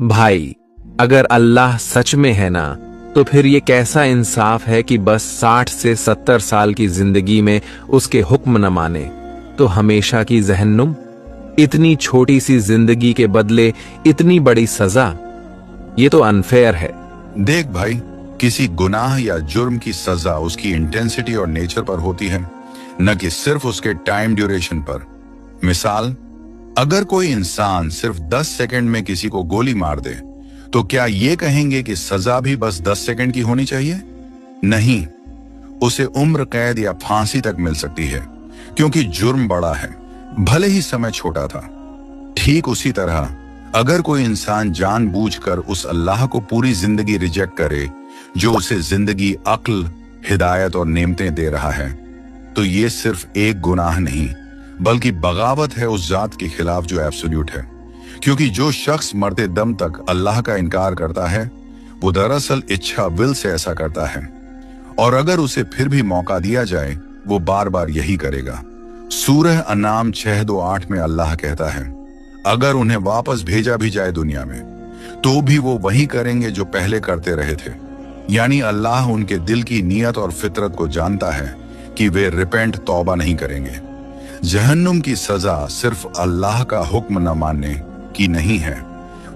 भाई, अगर अल्लाह सच में है ना, तो फिर ये कैसा इंसाफ है कि बस 60 से 70 साल की जिंदगी में उसके हुक्म न माने तो हमेशा की जहन्नुम। इतनी छोटी सी जिंदगी के बदले इतनी बड़ी सजा, ये तो अनफेयर है। देख भाई, किसी गुनाह या जुर्म की सजा उसकी इंटेंसिटी और नेचर पर होती है, न कि सिर्फ उसके टाइम ड्यूरेशन पर। मिसाल, अगर कोई इंसान सिर्फ 10 सेकंड में किसी को गोली मार दे, तो क्या ये कहेंगे कि सजा भी बस 10 सेकंड की होनी चाहिए? नहीं, उसे उम्र कैद या फांसी तक मिल सकती है, क्योंकि जुर्म बड़ा है, भले ही समय छोटा था। ठीक उसी तरह अगर कोई इंसान जानबूझकर उस अल्लाह को पूरी जिंदगी रिजेक्ट करे जो उसे जिंदगी, अक्ल, हिदायत और नेमतें दे रहा है, तो ये सिर्फ एक गुनाह नहीं बल्कि बगावत है उस जात के खिलाफ जो एब्सोल्यूट है। क्योंकि जो शख्स मरते दम तक अल्लाह का इनकार करता है, वो दरअसल इच्छा विल से ऐसा करता है, और अगर उसे फिर भी मौका दिया जाए, वो बार बार यही करेगा। सूरह अनाम 6:2-8 में अल्लाह कहता है, अगर उन्हें वापस भेजा भी जाए दुनिया में, तो भी वो वही करेंगे जो पहले करते रहे थे। यानी अल्लाह उनके दिल की नीयत और फितरत को जानता है कि वे रिपेंट, तौबा नहीं करेंगे। जहन्नुम की सजा सिर्फ अल्लाह का हुक्म न मानने की नहीं है,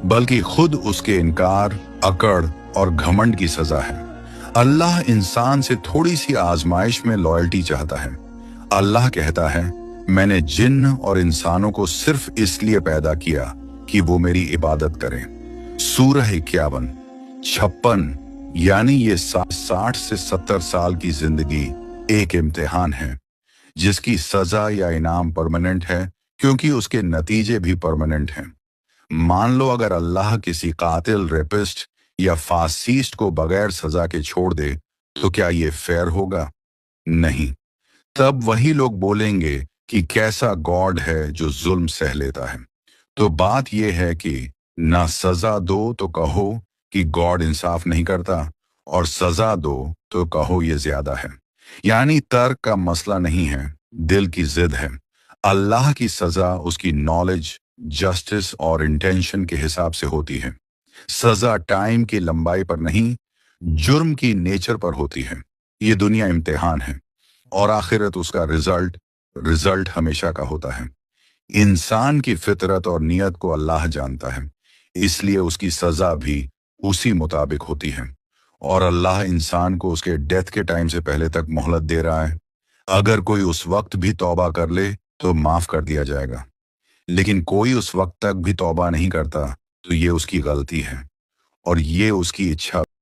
बल्कि खुद उसके इनकार, अकड़ और घमंड की सजा है। अल्लाह इंसान से थोड़ी सी आजमाइश में लॉयल्टी चाहता है। अल्लाह कहता है, मैंने जिन्न और इंसानों को सिर्फ इसलिए पैदा किया कि वो मेरी इबादत करें। सूरह 51-56। यानी ये 60 से 70 साल की जिंदगी एक इम्तिहान है, जिसकी सजा या इनाम परमानेंट है, क्योंकि उसके नतीजे भी परमानेंट हैं। मान लो अगर अल्लाह किसी कातिल, रेपिस्ट या फासिस्ट को बगैर सजा के छोड़ दे, तो क्या ये फेयर होगा? नहीं। तब वही लोग बोलेंगे कि कैसा गॉड है जो जुल्म सह लेता है। तो बात यह है कि ना सजा दो तो कहो कि गॉड इंसाफ नहीं करता, और सजा दो तो कहो ये ज्यादा है। यानी तर्क का मसला नहीं है, दिल की जिद है। अल्लाह की सजा उसकी नॉलेज, जस्टिस और इंटेंशन के हिसाब से होती है। सजा टाइम की लंबाई पर नहीं, जुर्म की नेचर पर होती है। ये दुनिया इम्तिहान है, और आखिरत उसका रिजल्ट हमेशा का होता है। इंसान की फितरत और नियत को अल्लाह जानता है, इसलिए उसकी सजा भी उसी मुताबिक होती है। और अल्लाह इंसान को उसके डेथ के टाइम से पहले तक मोहलत दे रहा है। अगर कोई उस वक्त भी तौबा कर ले तो माफ कर दिया जाएगा, लेकिन कोई उस वक्त तक भी तौबा नहीं करता तो ये उसकी गलती है, और ये उसकी इच्छा